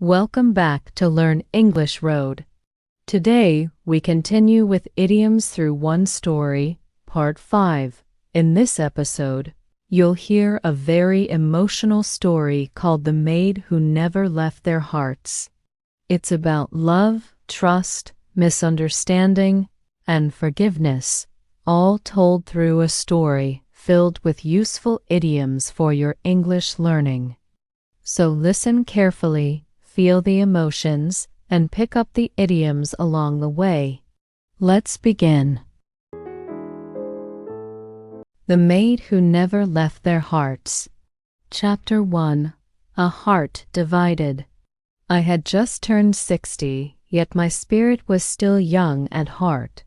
Welcome back to Learn English Road. Today, we continue with Idioms Through One Story, Part 5. In this episode, you'll hear a very emotional story called The Maid Who Never Left Their Hearts. It's about love, trust, misunderstanding, and forgiveness, all told through a story filled with useful idioms for your English learning. So listen carefully, feel the emotions, and pick up the idioms along the way. Let's begin. The Maid Who Never Left Their Hearts. Chapter 1. A Heart Divided. I had just turned 60, yet my spirit was still young at heart.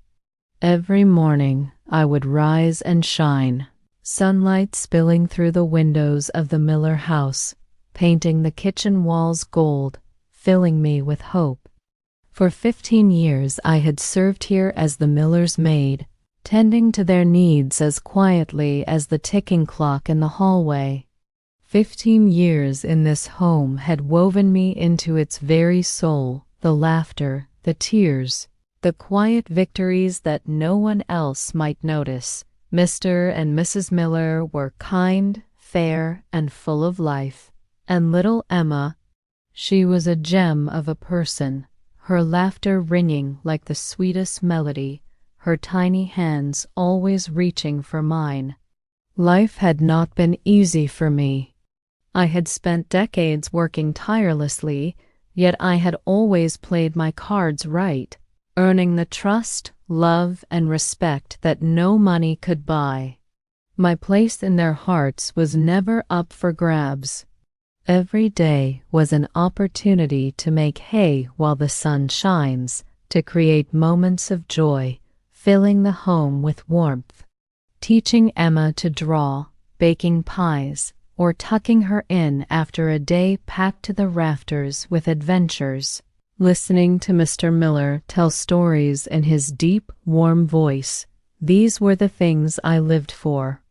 Every morning I would rise and shine, sunlight spilling through the windows of the Miller house, painting the kitchen walls gold, filling me with hope. For 15 years I had served here as the miller's maid, tending to their needs as quietly as the ticking clock in the hallway. 15 years in this home had woven me into its very soul, the laughter, the tears, the quiet victories that no one else might notice. Mr. and Mrs. Miller were kind, fair, and full of life. And little Emma, she was a gem of a person, her laughter ringing like the sweetest melody, her tiny hands always reaching for mine. Life had not been easy for me. I had spent decades working tirelessly, yet I had always played my cards right, earning the trust, love, and respect that no money could buy. My place in their hearts was never up for grabs. Every day was an opportunity to make hay while the sun shines, to create moments of joy, filling the home with warmth. Teaching Emma to draw, baking pies, or tucking her in after a day packed to the rafters with adventures. Listening to Mr. Miller tell stories in his deep, warm voice. These were the things I lived for.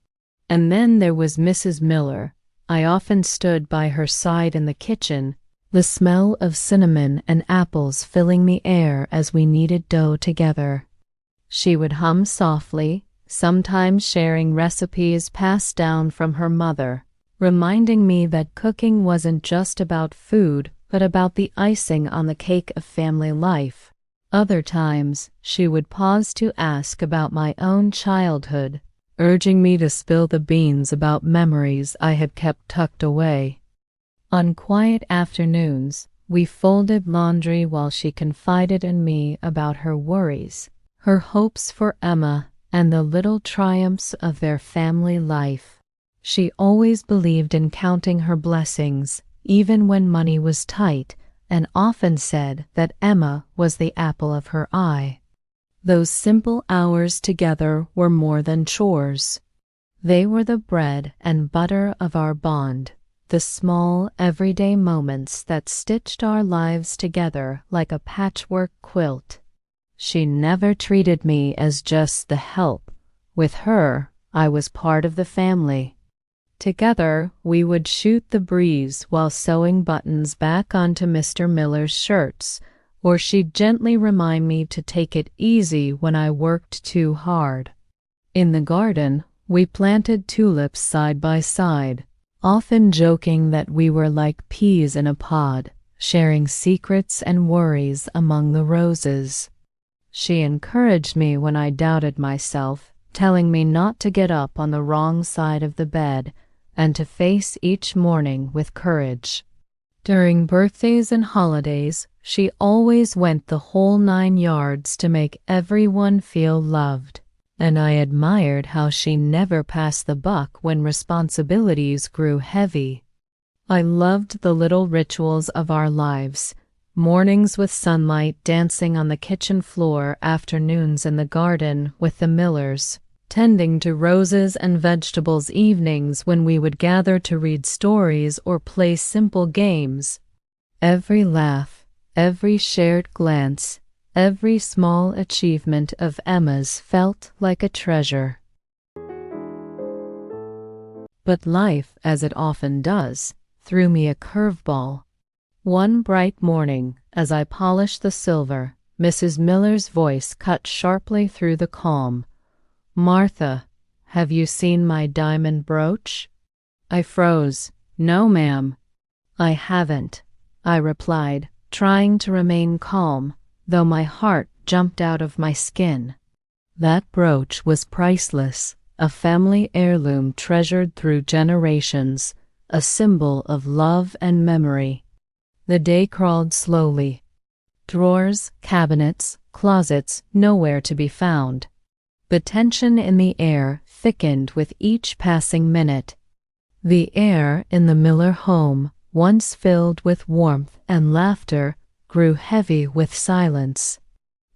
And then there was Mrs. Miller. I often stood by her side in the kitchen, the smell of cinnamon and apples filling the air as we kneaded dough together. She would hum softly, sometimes sharing recipes passed down from her mother, reminding me that cooking wasn't just about food, but about the icing on the cake of family life. Other times, she would pause to ask about my own childhood, urging me to spill the beans about memories I had kept tucked away. On quiet afternoons, we folded laundry while she confided in me about her worries, her hopes for Emma, and the little triumphs of their family life. She always believed in counting her blessings, even when money was tight, and often said that Emma was the apple of her eye. Those simple hours together were more than chores. They were the bread and butter of our bond, the small, everyday moments that stitched our lives together like a patchwork quilt. She never treated me as just the help. With her, I was part of the family. Together, we would shoot the breeze while sewing buttons back onto Mr. Miller's shirts, or she'd gently remind me to take it easy when I worked too hard. In the garden, we planted tulips side by side, often joking that we were like peas in a pod, sharing secrets and worries among the roses. She encouraged me when I doubted myself, telling me not to get up on the wrong side of the bed and to face each morning with courage. During birthdays and holidays, she always went the whole 9 yards to make everyone feel loved, and I admired how she never passed the buck when responsibilities grew heavy. I loved the little rituals of our lives, mornings with sunlight dancing on the kitchen floor, afternoons in the garden with the Millers, tending to roses and vegetables evenings when we would gather to read stories or play simple games. Every laugh, every shared glance, every small achievement of Emma's felt like a treasure. But life, as it often does, threw me a curveball. One bright morning, as I polished the silver, Mrs. Miller's voice cut sharply through the calm. "Martha, have you seen my diamond brooch?" I froze. "No, ma'am." "I haven't," I replied, trying to remain calm, though my heart jumped out of my skin. That brooch was priceless, a family heirloom treasured through generations, a symbol of love and memory. The day crawled slowly. Drawers, cabinets, closets, nowhere to be found. The tension in the air thickened with each passing minute. The air in the Miller home, once filled with warmth and laughter, grew heavy with silence.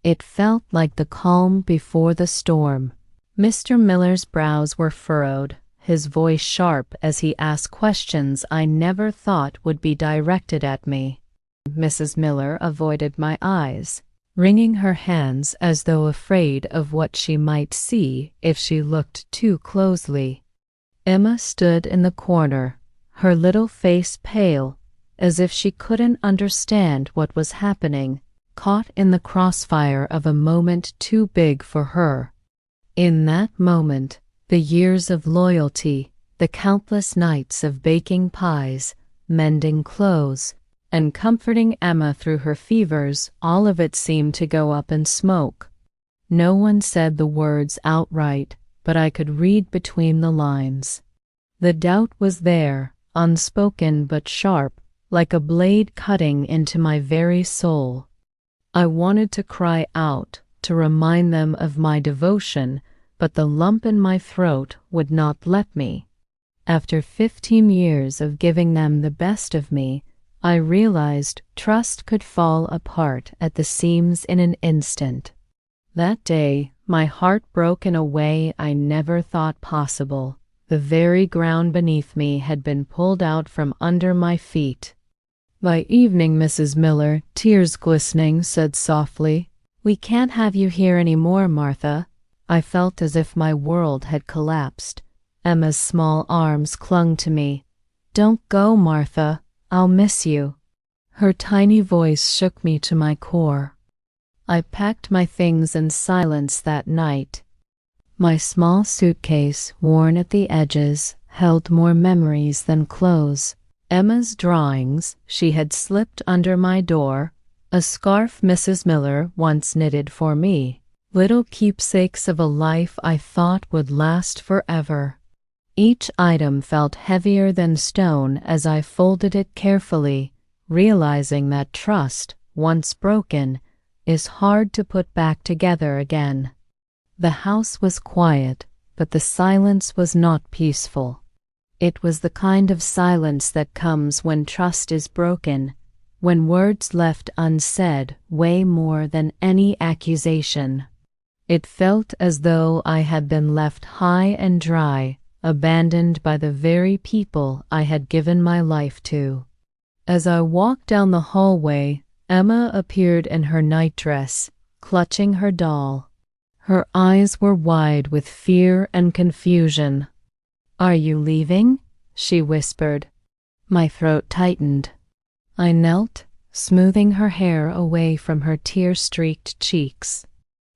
It felt like the calm before the storm. Mr. Miller's brows were furrowed, his voice sharp as he asked questions I never thought would be directed at me. Mrs. Miller avoided my eyes, wringing her hands as though afraid of what she might see if she looked too closely. Emma stood in the corner, her little face pale, as if she couldn't understand what was happening, caught in the crossfire of a moment too big for her. In that moment, the years of loyalty, the countless nights of baking pies, mending clothes, and comforting Emma through her fevers, all of it seemed to go up in smoke. No one said the words outright, but I could read between the lines. The doubt was there, unspoken but sharp, like a blade cutting into my very soul. I wanted to cry out, to remind them of my devotion, but the lump in my throat would not let me. After 15 years of giving them the best of me, I realized trust could fall apart at the seams in an instant. That day, my heart broke in a way I never thought possible. The very ground beneath me had been pulled out from under my feet. By evening, Mrs. Miller, tears glistening, said softly, "We can't have you here any more, Martha." I felt as if my world had collapsed. Emma's small arms clung to me. "Don't go, Martha. I'll miss you." Her tiny voice shook me to my core. I packed my things in silence that night. My small suitcase, worn at the edges, held more memories than clothes. Emma's drawings she had slipped under my door, a scarf Mrs. Miller once knitted for me, little keepsakes of a life I thought would last forever. Each item felt heavier than stone as I folded it carefully, realizing that trust, once broken, is hard to put back together again. The house was quiet, but the silence was not peaceful. It was the kind of silence that comes when trust is broken, when words left unsaid weigh more than any accusation. It felt as though I had been left high and dry, abandoned by the very people I had given my life to. As I walked down the hallway, Emma appeared in her nightdress, clutching her doll. Her eyes were wide with fear and confusion. "Are you leaving?" she whispered. My throat tightened. I knelt, smoothing her hair away from her tear-streaked cheeks.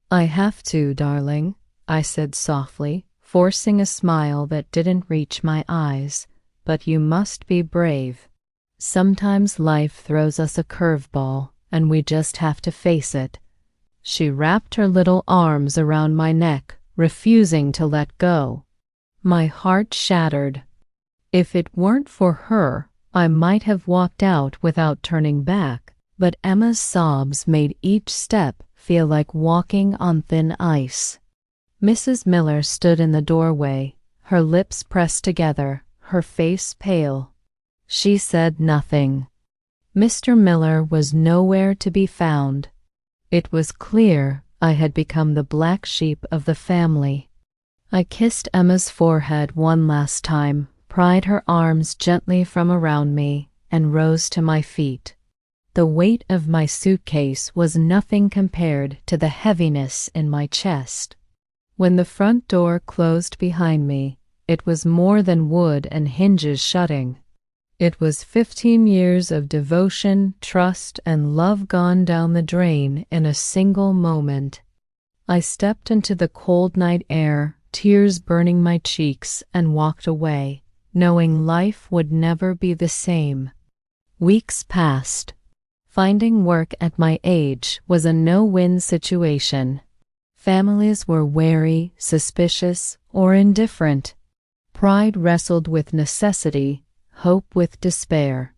"I have to, darling," I said softly, forcing a smile that didn't reach my eyes. "But you must be brave. Sometimes life throws us a curveball, and we just have to face it." She wrapped her little arms around my neck, refusing to let go. My heart shattered. If it weren't for her, I might have walked out without turning back, but Emma's sobs made each step feel like walking on thin ice. Mrs. Miller stood in the doorway, her lips pressed together, her face pale. She said nothing. Mr. Miller was nowhere to be found. It was clear I had become the black sheep of the family. I kissed Emma's forehead one last time, pried her arms gently from around me, and rose to my feet. The weight of my suitcase was nothing compared to the heaviness in my chest. When the front door closed behind me, it was more than wood and hinges shutting. It was 15 years of devotion, trust, and love gone down the drain in a single moment. I stepped into the cold night air, tears burning my cheeks, and walked away, knowing life would never be the same. Weeks passed. Finding work at my age was a no-win situation. Families were wary, suspicious, or indifferent. Pride wrestled with necessity, hope with despair.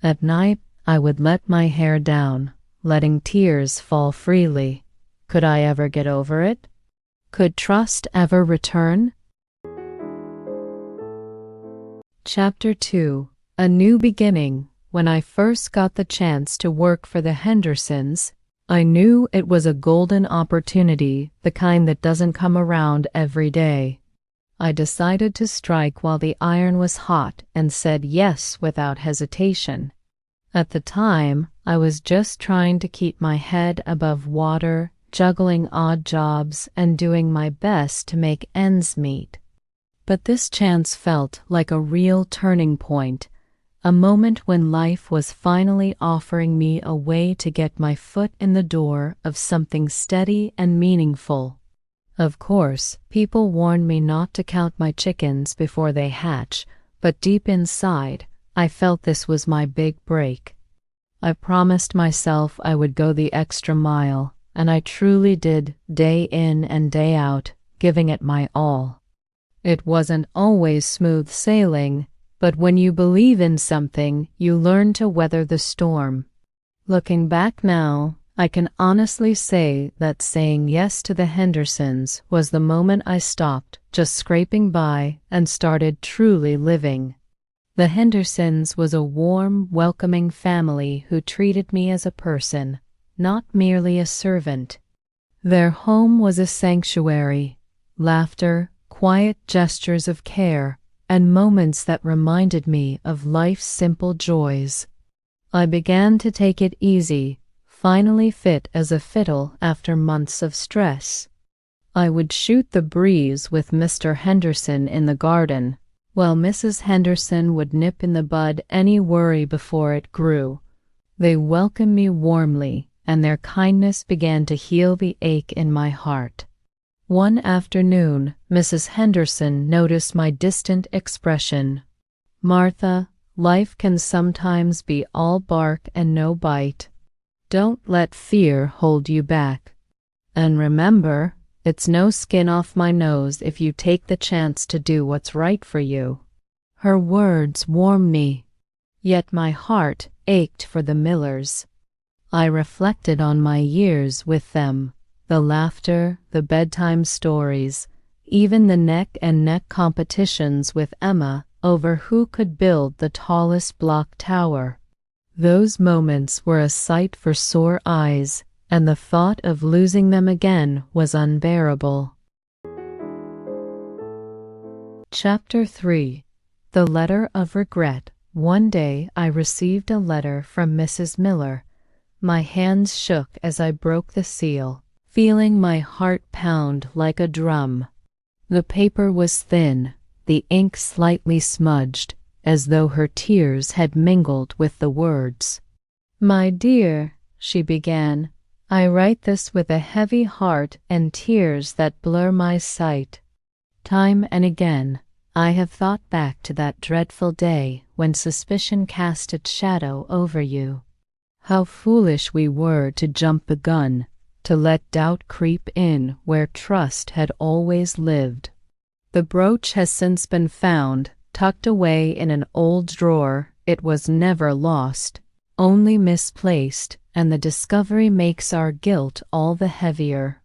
At night, I would let my hair down, letting tears fall freely. Could I ever get over it? Could trust ever return? Chapter 2: A New Beginning. When I first got the chance to work for the Hendersons, I knew it was a golden opportunity, the kind that doesn't come around every day. I decided to strike while the iron was hot and said yes without hesitation. At the time, I was just trying to keep my head above water, juggling odd jobs and doing my best to make ends meet. But this chance felt like a real turning point, a moment when life was finally offering me a way to get my foot in the door of something steady and meaningful. Of course, people warned me not to count my chickens before they hatch, but deep inside, I felt this was my big break. I promised myself I would go the extra mile, and I truly did, day in and day out, giving it my all. It wasn't always smooth sailing, but when you believe in something, you learn to weather the storm. Looking back now, I can honestly say that saying yes to the Hendersons was the moment I stopped just scraping by and started truly living. The Hendersons was a warm, welcoming family who treated me as a person, not merely a servant. Their home was a sanctuary, laughter, quiet gestures of care, and moments that reminded me of life's simple joys. I began to take it easy, finally fit as a fiddle after months of stress. I would shoot the breeze with Mr. Henderson in the garden, while Mrs. Henderson would nip in the bud any worry before it grew. They welcomed me warmly, and their kindness began to heal the ache in my heart. One afternoon, Mrs. Henderson noticed my distant expression. "Martha, life can sometimes be all bark and no bite. Don't let fear hold you back. And remember, it's no skin off my nose if you take the chance to do what's right for you." Her words warmed me, yet my heart ached for the Millers. I reflected on my years with them. The laughter, the bedtime stories, even the neck-and-neck competitions with Emma over who could build the tallest block tower. Those moments were a sight for sore eyes, and the thought of losing them again was unbearable. Chapter 3: The Letter of Regret. One day I received a letter from Mrs. Miller. My hands shook as I broke the seal, feeling my heart pound like a drum. The paper was thin, the ink slightly smudged, as though her tears had mingled with the words. "My dear," she began, "I write this with a heavy heart and tears that blur my sight. Time and again, I have thought back to that dreadful day when suspicion cast its shadow over you. How foolish we were to jump the gun, to let doubt creep in where trust had always lived. The brooch has since been found, tucked away in an old drawer. It was never lost, only misplaced, and the discovery makes our guilt all the heavier.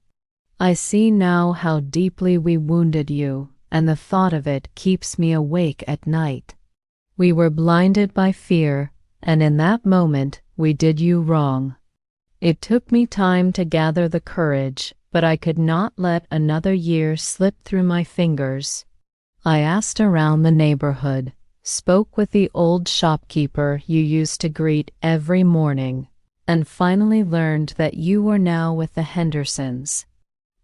I see now how deeply we wounded you, and the thought of it keeps me awake at night. We were blinded by fear, and in that moment we did you wrong. It took me time to gather the courage, but I could not let another year slip through my fingers. I asked around the neighborhood, spoke with the old shopkeeper you used to greet every morning, and finally learned that you were now with the Hendersons.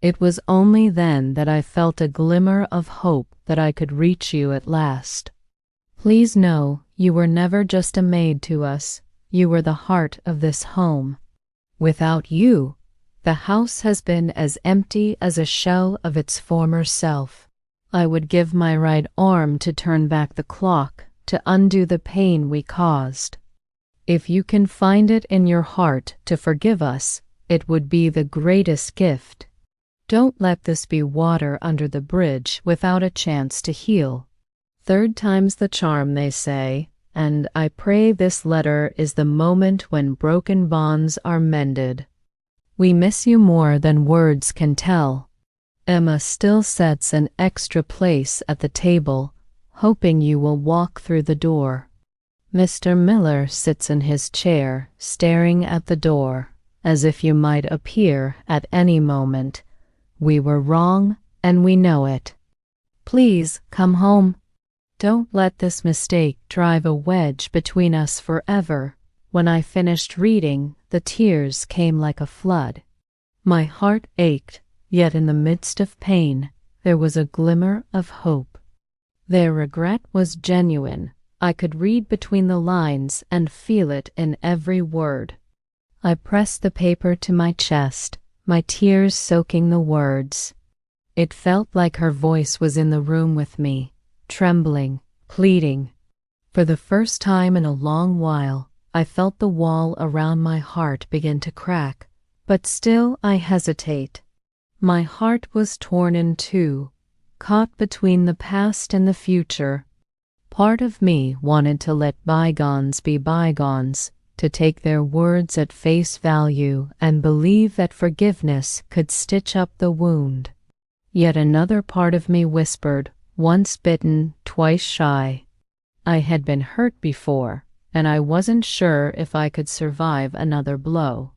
It was only then that I felt a glimmer of hope that I could reach you at last. Please know You were never just a maid to us. You were the heart of this home. Without you, the house has been as empty as a shell of its former self. I would give my right arm to turn back the clock, to undo the pain we caused. If you can find it in your heart to forgive us, it would be the greatest gift. Don't let this be water under the bridge without a chance to heal. Third time's the charm, they say, and I pray this letter is the moment when broken bonds are mended. We miss you more than words can tell. Emma still sets an extra place at the table, hoping you will walk through the door. Mr. Miller sits in his chair, staring at the door, as if you might appear at any moment. We were wrong, and we know it. Please come home. Don't let this mistake drive a wedge between us forever. When I finished reading, the tears came like a flood. My heart ached, yet in the midst of pain, there was a glimmer of hope. Their regret was genuine. I could read between the lines and feel it in every word. I pressed the paper to my chest, my tears soaking the words. It felt like her voice was in the room with me, trembling, pleading. For the first time in a long while, I felt the wall around my heart begin to crack, but still I hesitate. My heart was torn in two, caught between the past and the future. Part of me wanted to let bygones be bygones, to take their words at face value and believe that forgiveness could stitch up the wound. Yet another part of me whispered, once bitten, twice shy. I had been hurt before, and I wasn't sure if I could survive another blow.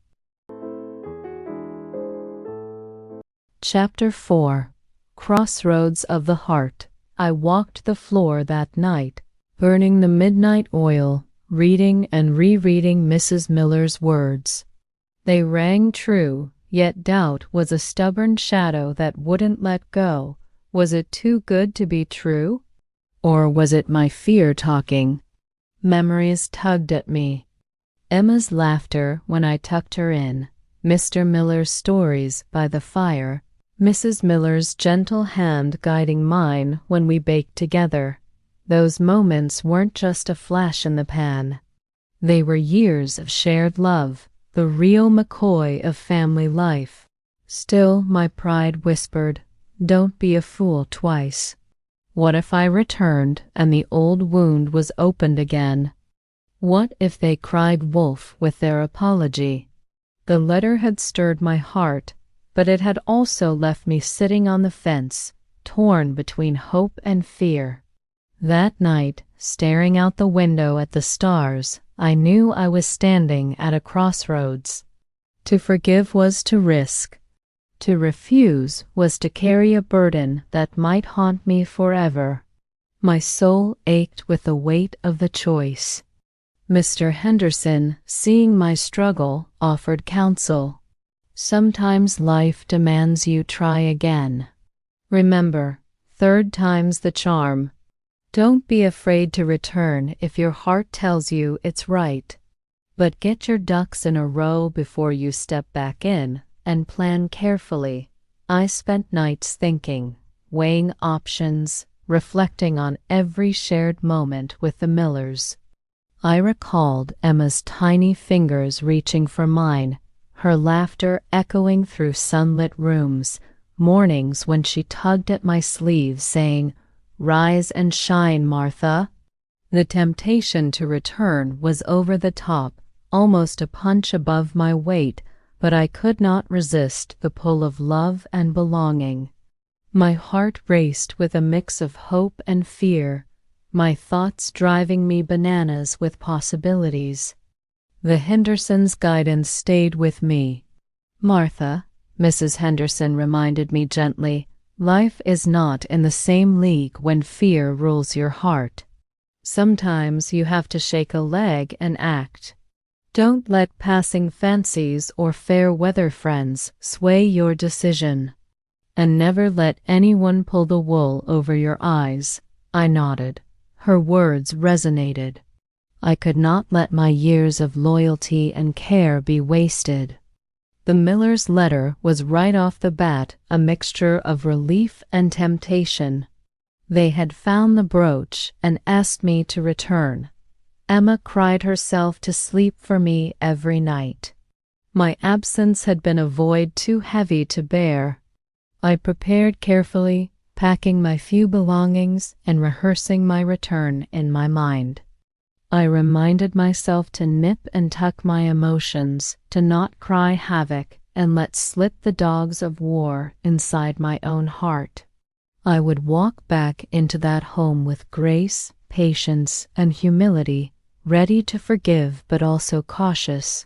Chapter 4. Crossroads of the Heart. I walked the floor that night, burning the midnight oil, reading and rereading Mrs. Miller's words. They rang true, yet doubt was a stubborn shadow that wouldn't let go. Was it too good to be true? Or was it my fear talking? Memories tugged at me. Emma's laughter when I tucked her in, Mr. Miller's stories by the fire, Mrs. Miller's gentle hand guiding mine when we baked together. Those moments weren't just a flash in the pan. They were years of shared love, the real McCoy of family life. Still, my pride whispered, "Don't be a fool twice." What if I returned and the old wound was opened again? What if they cried wolf with their apology? The letter had stirred my heart, but it had also left me sitting on the fence, torn between hope and fear. That night, staring out the window at the stars, I knew I was standing at a crossroads. To forgive was to risk. To refuse was to carry a burden that might haunt me forever. My soul ached with the weight of the choice. Mr. Henderson, seeing my struggle, offered counsel. Sometimes life demands you try again. Remember, third time's the charm. Don't be afraid to return if your heart tells you it's right. But get your ducks in a row before you step back in, and plan carefully. I spent nights thinking, weighing options, reflecting on every shared moment with the Millers. I recalled Emma's tiny fingers reaching for mine, her laughter echoing through sunlit rooms, mornings when she tugged at my sleeve saying, "Rise and shine, Martha." The temptation to return was over the top, almost a punch above my weight, but I could not resist the pull of love and belonging. My heart raced with a mix of hope and fear, my thoughts driving me bananas with possibilities. The Hendersons' guidance stayed with me. "Martha," Mrs. Henderson reminded me gently, "life is not in the same league when fear rules your heart. Sometimes you have to shake a leg and act. Don't let passing fancies or fair weather friends sway your decision. And never let anyone pull the wool over your eyes." I nodded. Her words resonated. I could not let my years of loyalty and care be wasted. The miller's letter was right off the bat a mixture of relief and temptation. They had found the brooch and asked me to return. Emma cried herself to sleep for me every night. My absence had been a void too heavy to bear. I prepared carefully, packing my few belongings and rehearsing my return in my mind. I reminded myself to nip and tuck my emotions, to not cry havoc and let slip the dogs of war inside my own heart. I would walk back into that home with grace, patience, and humility, ready to forgive but also cautious.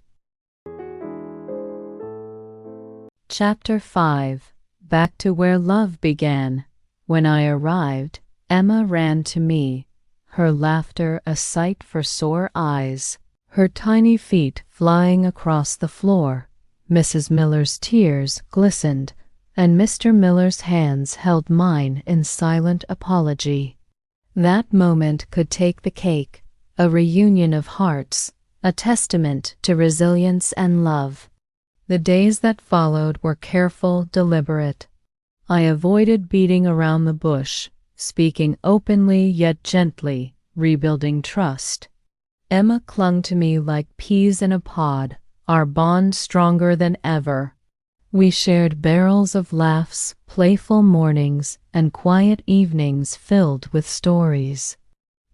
Chapter 5. Back to where love began. When I arrived, Emma ran to me, her laughter a sight for sore eyes, her tiny feet flying across the floor. Mrs. Miller's tears glistened, and Mr. Miller's hands held mine in silent apology. That moment could take the cake, a reunion of hearts, a testament to resilience and love. The days that followed were careful, deliberate. I avoided beating around the bush, speaking openly yet gently, rebuilding trust. Emma clung to me like peas in a pod, our bond stronger than ever. We shared barrels of laughs, playful mornings, and quiet evenings filled with stories.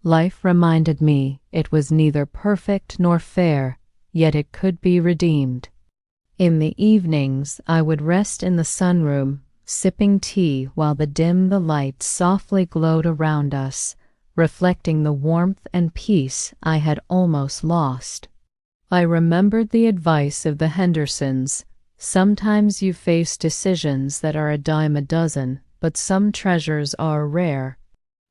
Life reminded me it was neither perfect nor fair, yet it could be redeemed. In the evenings, I would rest in the sunroom, sipping tea while the lights softly glowed around us, reflecting the warmth and peace I had almost lost. I remembered the advice of the Hendersons. Sometimes you face decisions that are a dime a dozen, but some treasures are rare.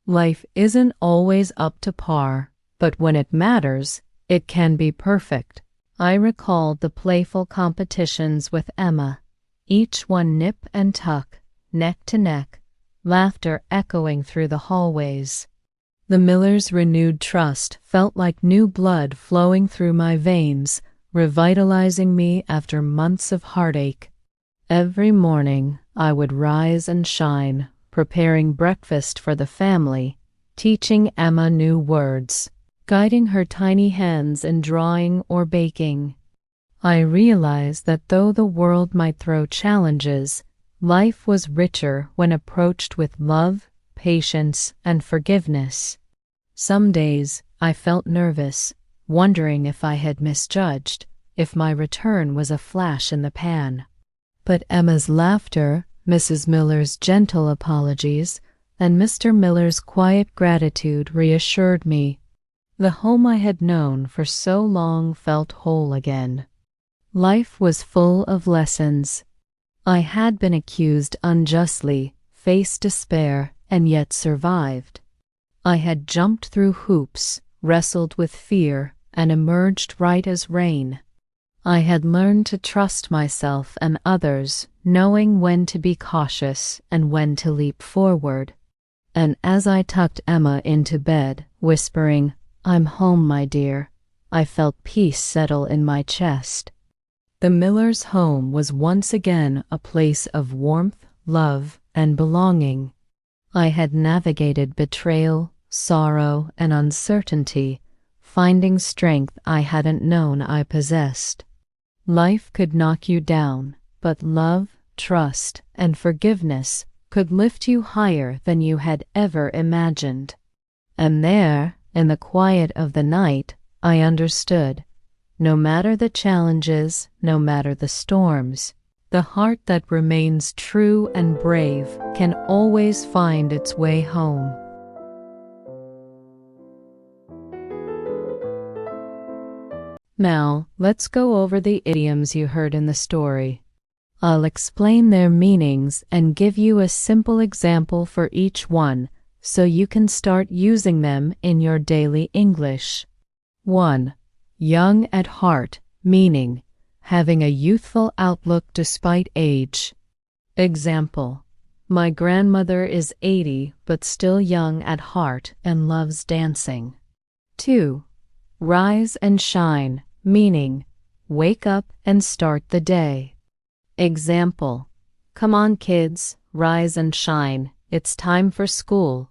Life isn't always up to par, but when it matters, it can be perfect. I recalled the playful competitions with Emma, each one nip and tuck, neck to neck, laughter echoing through the hallways. The Millers' renewed trust felt like new blood flowing through my veins, revitalizing me after months of heartache. Every morning I would rise and shine, preparing breakfast for the family, teaching Emma new words, guiding her tiny hands in drawing or baking. I realized that though the world might throw challenges, life was richer when approached with love, patience, and forgiveness. Some days I felt nervous, wondering if I had misjudged, if my return was a flash in the pan. But Emma's laughter, Mrs. Miller's gentle apologies, and Mr. Miller's quiet gratitude reassured me. The home I had known for so long felt whole again. Life was full of lessons. I had been accused unjustly, faced despair, and yet survived. I had jumped through hoops, wrestled with fear, and emerged right as rain. I had learned to trust myself and others, knowing when to be cautious and when to leap forward. And as I tucked Emma into bed, whispering, "I'm home, my dear," I felt peace settle in my chest. The Millers' home was once again a place of warmth, love, and belonging. I had navigated betrayal, sorrow, and uncertainty, finding strength I hadn't known I possessed. Life could knock you down, but love, trust, and forgiveness could lift you higher than you had ever imagined. And there, in the quiet of the night, I understood. No matter the challenges, no matter the storms, the heart that remains true and brave can always find its way home. Now, let's go over the idioms you heard in the story. I'll explain their meanings and give you a simple example for each one, so you can start using them in your daily English. 1. Young at heart, meaning having a youthful outlook despite age. Example: my grandmother is 80 but still young at heart and loves dancing. 2. rise and shine, meaning wake up and start the day. Example, come on kids, rise and shine, it's time for school.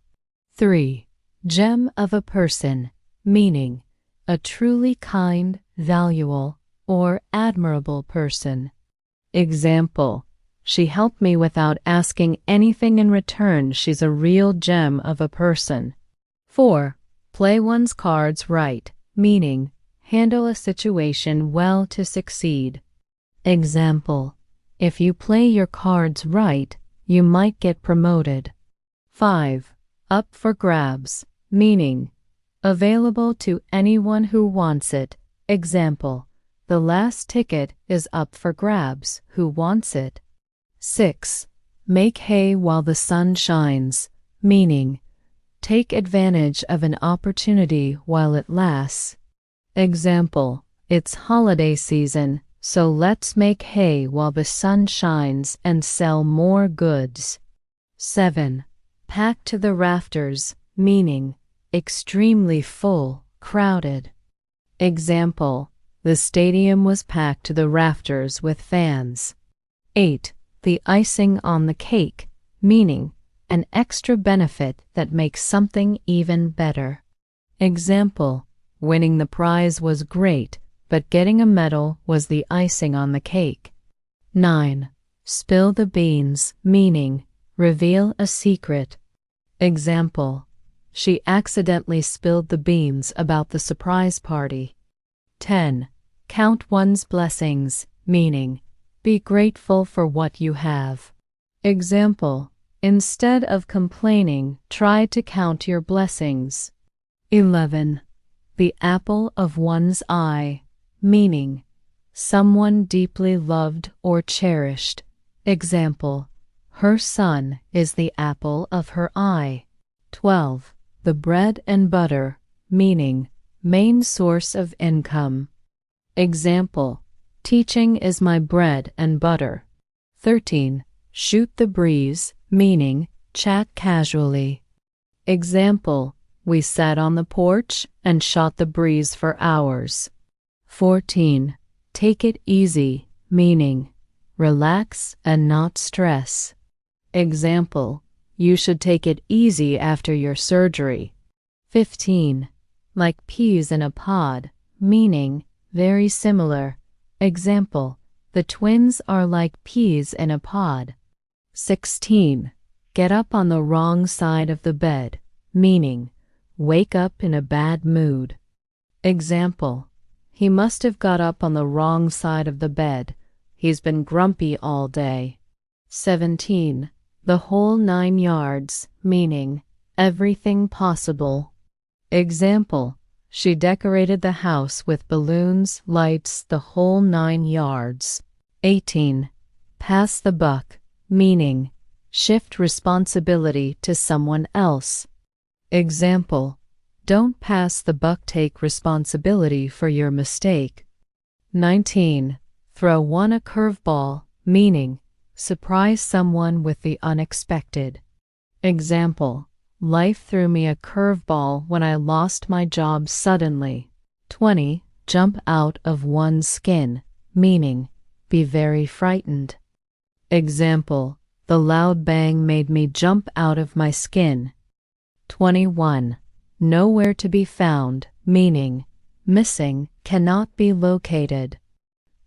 3. Gem of a person, meaning a truly kind, valuable, or admirable person. Example, she helped me without asking anything in return. She's a real gem of a person. 4. Play one's cards right, meaning handle a situation well to succeed. Example, if you play your cards right, you might get promoted. 5. Up for grabs, meaning available to anyone who wants it. Example, the last ticket is up for grabs. Who wants it? 6. Make hay while the sun shines, meaning take advantage of an opportunity while it lasts. Example, it's holiday season, so let's make hay while the sun shines and sell more goods. 7. Packed to the rafters, meaning extremely full, crowded. Example, the stadium was packed to the rafters with fans. 8. The icing on the cake, meaning an extra benefit that makes something even better. Example, winning the prize was great, but getting a medal was the icing on the cake. 9. Spill the beans, meaning reveal a secret. Example, she accidentally spilled the beans about the surprise party. 10. Count one's blessings, meaning be grateful for what you have. Example, instead of complaining, try to count your blessings. 11. The apple of one's eye, meaning someone deeply loved or cherished. Example, her son is the apple of her eye. 12. The bread and butter, meaning main source of income. Example, teaching is my bread and butter. 13. Shoot the breeze, meaning chat casually. Example, we sat on the porch and shot the breeze for hours. 14. Take it easy, meaning relax and not stress. Example, you should take it easy after your surgery. 15. Like peas in a pod, meaning very similar. Example, the twins are like peas in a pod. 16. Get up on the wrong side of the bed, meaning wake up in a bad mood. Example, he must have got up on the wrong side of the bed. He's been grumpy all day. 17. The whole 9 yards, meaning everything possible. Example, she decorated the house with balloons, lights, the whole 9 yards. 18. Pass the buck, meaning shift responsibility to someone else. Example, don't pass the buck, take responsibility for your mistake. 19. Throw one a curveball, meaning surprise someone with the unexpected. Example, life threw me a curveball when I lost my job suddenly. 20. Jump out of one's skin, meaning be very frightened. Example, the loud bang made me jump out of my skin. 21. Nowhere to be found, meaning missing, cannot be located.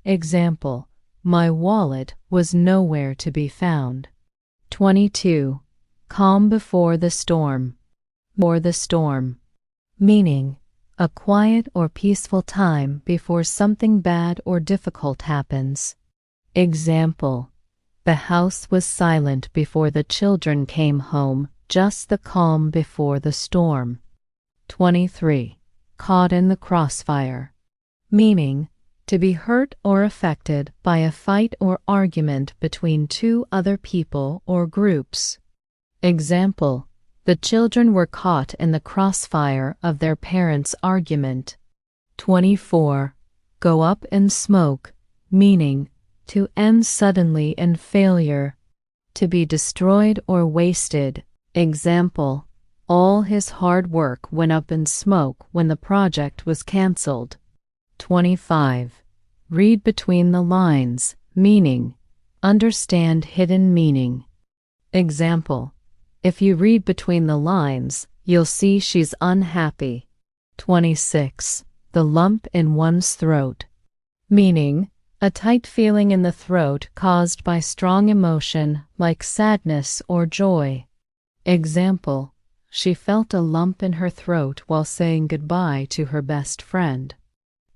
Example, my wallet was nowhere to be found. 22. Calm before the storm. Before the storm, meaning a quiet or peaceful time before something bad or difficult happens. Example, the house was silent before the children came home, just the calm before the storm. 23. Caught in the crossfire, meaning to be hurt or affected by a fight or argument between two other people or groups. Example, the children were caught in the crossfire of their parents' argument. 24. Go up in smoke, meaning to end suddenly in failure, to be destroyed or wasted. Example, All his hard work went up in smoke when the project was cancelled. 25. Read between the lines, meaning. Understand hidden meaning. Example: if you read between the lines, you'll see she's unhappy. 26. The lump in one's throat. Meaning, a tight feeling in the throat caused by strong emotion like sadness or joy. Example: she felt a lump in her throat while saying goodbye to her best friend.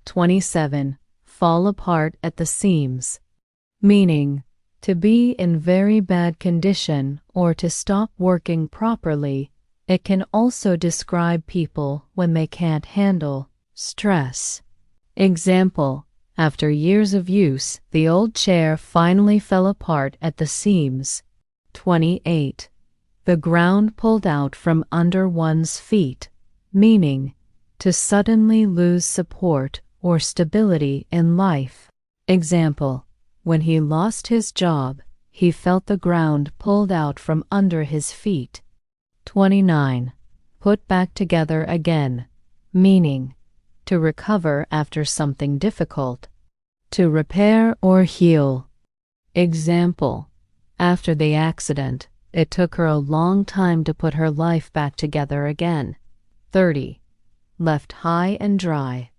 27. Fall apart at the seams. Meaning, to be in very bad condition or to stop working properly. It can also describe people when they can't handle stress. Example: after years of use, the old chair finally fell apart at the seams. 28. The ground pulled out from under one's feet. Meaning, to suddenly lose support or stability in life. Example: when he lost his job, he felt the ground pulled out from under his feet. 29. Put back together again. Meaning, to recover after something difficult. To repair or heal. Example: after the accident, it took her a long time to put her life back together again. 30. Left high and dry.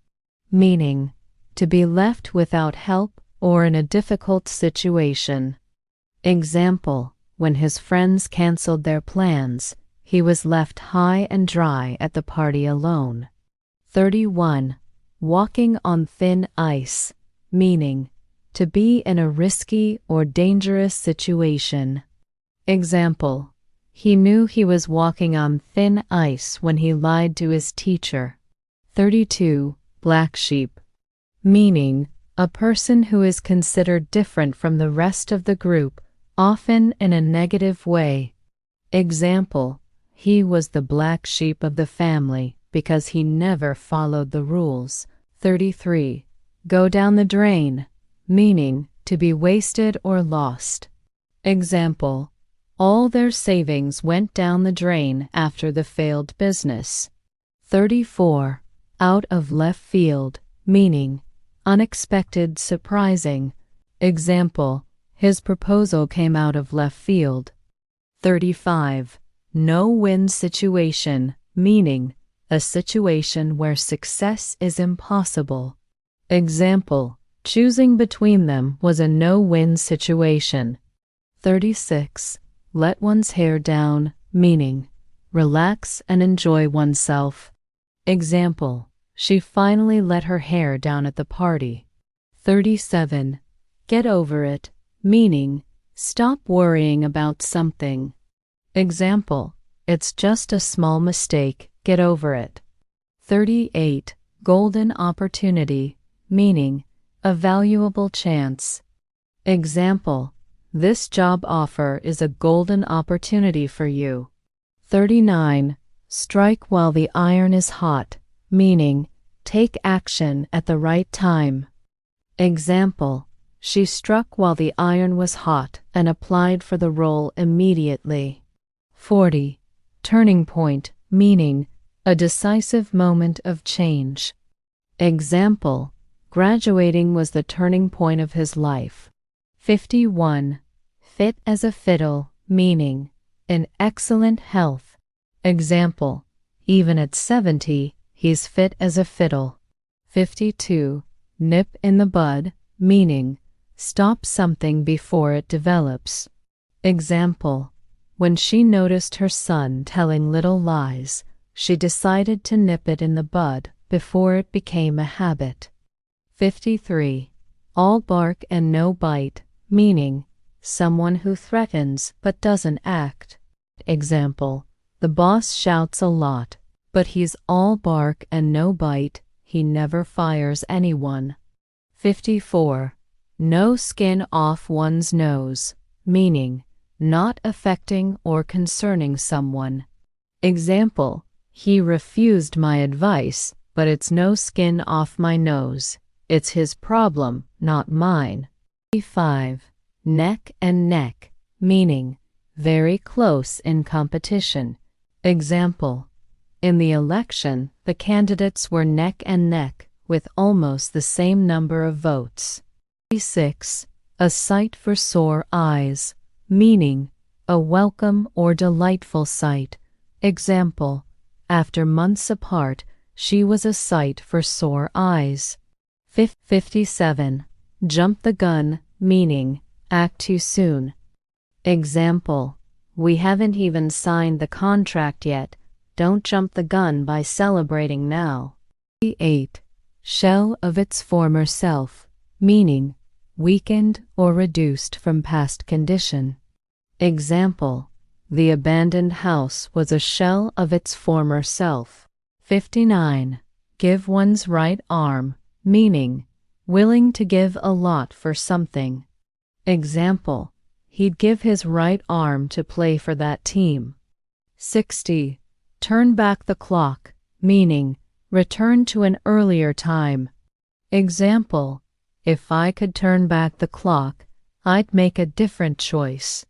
Meaning, to be left without help or in a difficult situation. Example: when his friends canceled their plans, he was left high and dry at the party alone. 31. Walking on thin ice. Meaning, to be in a risky or dangerous situation. Example: he knew he was walking on thin ice when he lied to his teacher. 32. Black sheep. Meaning, a person who is considered different from the rest of the group, often in a negative way. Example: he was the black sheep of the family because he never followed the rules. 33. Go down the drain. Meaning, to be wasted or lost. Example: all their savings went down the drain after the failed business. 34. Out of left field. Meaning, unexpected, surprising. Example: his proposal came out of left field. 35. No-win situation. Meaning, a situation where success is impossible. Example: choosing between them was a no-win situation. 36. Let one's hair down. Meaning, relax and enjoy oneself. Example: she finally let her hair down at the party. 37. Get over it. Meaning, stop worrying about something. Example: it's just a small mistake, get over it. 38. Golden opportunity. Meaning, a valuable chance. Example: this job offer is a golden opportunity for you. 39. Strike while the iron is hot. Meaning, take action at the right time. Example: she struck while the iron was hot and applied for the role immediately. 40. Turning point. Meaning, a decisive moment of change. Example: graduating was the turning point of his life. 51. Fit as a fiddle. Meaning, in excellent health. Example: even at 70, he's fit as a fiddle. 52. Nip in the bud. Meaning, stop something before it develops. Example: when she noticed her son telling little lies, she decided to nip it in the bud before it became a habit. 53. All bark and no bite. Meaning, someone who threatens but doesn't act. Example: the boss shouts a lot, but he's all bark and no bite. He never fires anyone. 54. No skin off one's nose. Meaning, not affecting or concerning someone. Example: he refused my advice, but it's no skin off my nose. It's his problem, not mine. 55. Neck and neck. Meaning, very close in competition. Example: in the election, the candidates were neck and neck with almost the same number of votes. 6. A sight for sore eyes, meaning a welcome or delightful sight. Example: after months apart, she was a sight for sore eyes. 57. Jump the gun, meaning act too soon. Example: we haven't even signed the contract yet. Don't jump the gun by celebrating now. 8. Shell of its former self, meaning weakened or reduced from past condition. Example: the abandoned house was a shell of its former self. 59. Give one's right arm, meaning willing to give a lot for something. Example: he'd give his right arm to play for that team. 60. Turn back the clock, meaning return to an earlier time. Example: if I could turn back the clock, I'd make a different choice.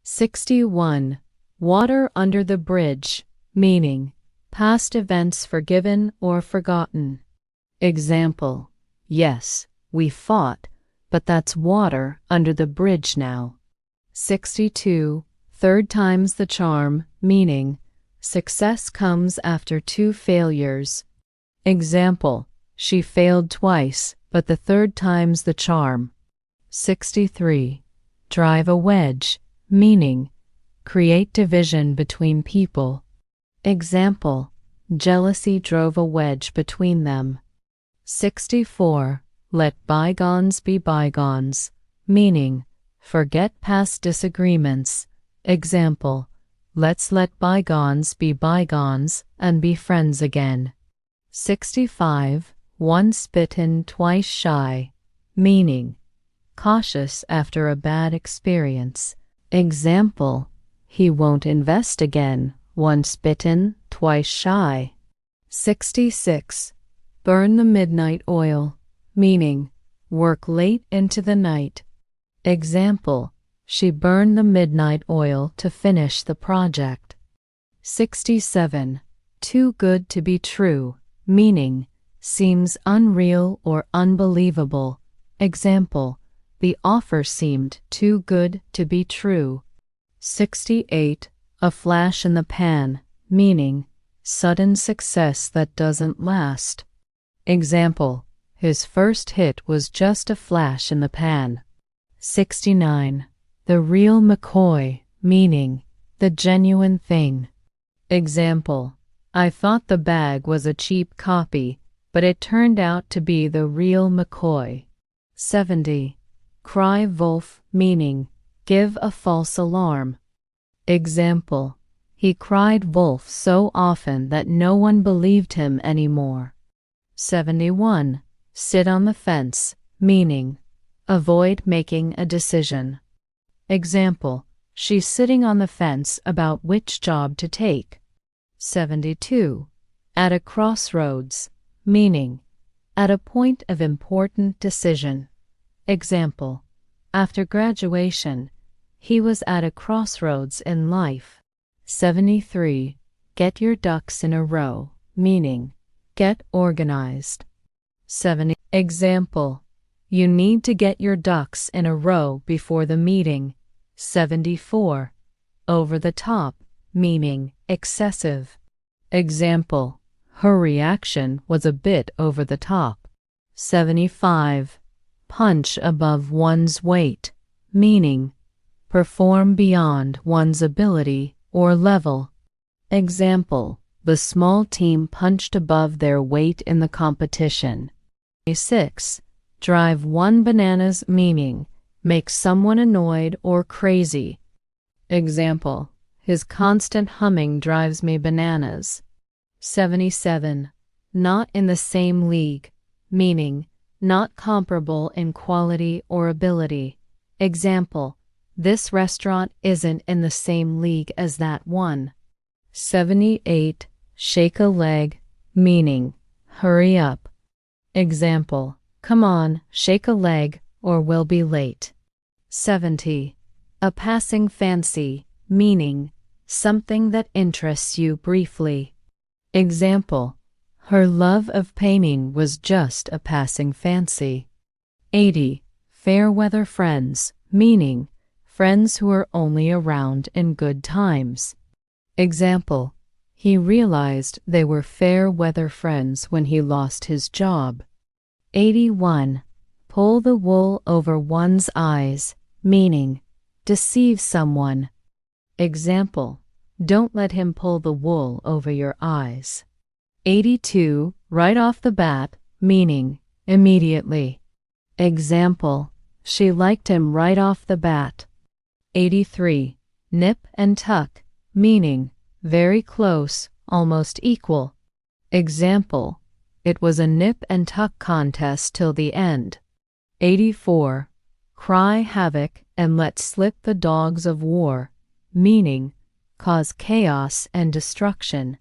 61. Water under the bridge, meaning past events forgiven or forgotten. Example: yes, we fought, but that's water under the bridge now. 62. Third time's the charm, meaning success comes after 2 failures. Example: she failed twice, but the third time's the charm. 63. Drive a wedge, meaning create division between people. Example: jealousy drove a wedge between them. 64. Let bygones be bygones, meaning forget past disagreements. Example: let's let bygones be bygones and be friends again. 65. Once bitten, twice shy, meaning cautious after a bad experience. Example: he won't invest again. Once bitten, twice shy. 66. Burn the midnight oil, meaning work late into the night. Example: she burned the midnight oil to finish the project. 67. Too good to be true, meaning seems unreal or unbelievable. Example: the offer seemed too good to be true. 68. A flash in the pan, meaning sudden success that doesn't last. Example: his first hit was just a flash in the pan. 69. The real McCoy, meaning the genuine thing. Example: I thought the bag was a cheap copy, but it turned out to be the real McCoy. 70. Cry wolf, meaning give a false alarm. Example: he cried wolf so often that no one believed him anymore. 71. Sit on the fence, meaning avoid making a decision. Example: she's sitting on the fence about which job to take. 72. At a crossroads, meaning at a point of important decision. Example: after graduation, he was at a crossroads in life. 73. Get your ducks in a row, meaning get organized. 70. Example: you need to get your ducks in a row before the meeting. 74. Over the top, meaning excessive. Example: her reaction was a bit over the top. 75. Punch above one's weight, meaning perform beyond one's ability or level. Example: the small team punched above their weight in the competition. 6. Drive one bananas, meaning make someone annoyed or crazy. Example: his constant humming drives me bananas. 77. Not in the same league, meaning not comparable in quality or ability. Example: this restaurant isn't in the same league as that one. 78. Shake a leg, meaning hurry up. Example: come on, shake a leg or we'll be late. 70. A passing fancy, meaning something that interests you briefly. Example, her love of painting was just a passing fancy. 80. Fair weather friends, meaning friends who are only around in good times. Example, he realized they were fair weather friends when he lost his job. 81. Pull the wool over one's eyes, meaning deceive someone. Example, don't let him pull the wool over your eyes. 82. Right off the bat, meaning immediately. Example, she liked him right off the bat. 83. Nip and tuck, meaning very close, almost equal. Example, it was a nip and tuck contest till the end. 84. Cry havoc and let slip the dogs of war, meaning cause chaos and destruction.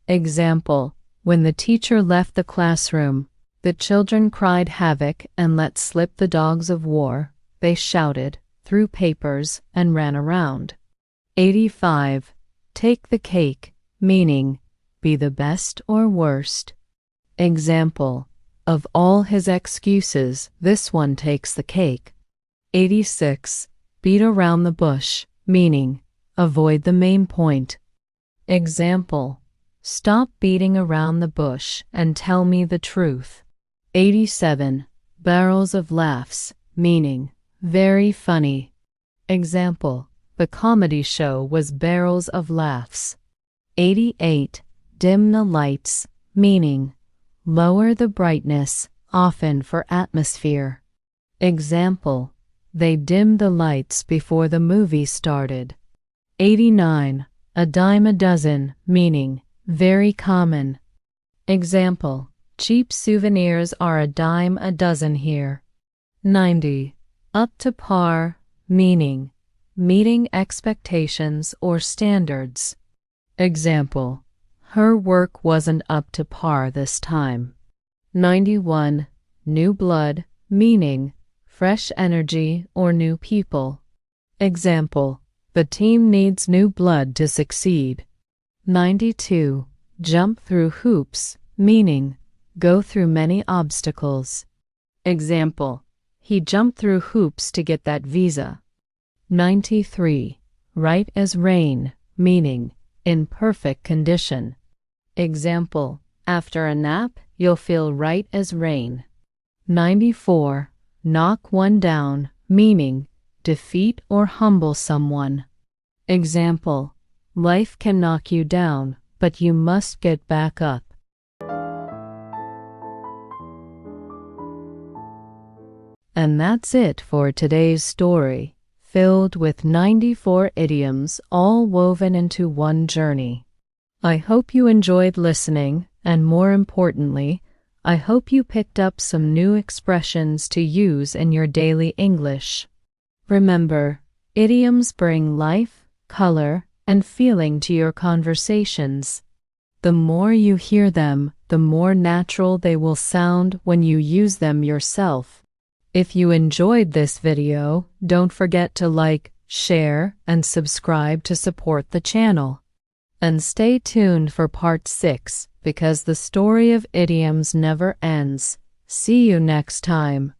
Example, when the teacher left the classroom, the children cried havoc and let slip the dogs of war. They shouted, threw papers, and ran around. 85. Take the cake, meaning be the best or worst. Example, of all his excuses, this one takes the cake. 86. Beat around the bush, meaning avoid the main point. Example, stop beating around the bush and tell me the truth. 87. Barrels of laughs, meaning very funny. Example, the comedy show was barrels of laughs. 88. Dim the lights, meaning lower the brightness, often for atmosphere. Example, they dimmed the lights before the movie started. 89. A dime a dozen, meaning very common. Example, cheap souvenirs are a dime a dozen here. 90. Up to par, meaning meeting expectations or standards. Example, her work wasn't up to par this time. 91. New blood, meaning fresh energy or new people. Example, the team needs new blood to succeed. 92. Jump through hoops, meaning go through many obstacles. Example, he jumped through hoops to get that visa. 93. Right as rain, meaning in perfect condition. Example, after a nap, you'll feel right as rain. 94. Knock one down, meaning defeat or humble someone. Example, life can knock you down, but you must get back up. And that's it for today's story, filled with 94 idioms all woven into one journey. I hope you enjoyed listening, and more importantly, I hope you picked up some new expressions to use in your daily English. Remember, idioms bring life, color, and feeling to your conversations. The more you hear them, the more natural they will sound when you use them yourself. If you enjoyed this video, don't forget to like, share, and subscribe to support the channel. And stay tuned for part 6, because the story of idioms never ends. See you next time.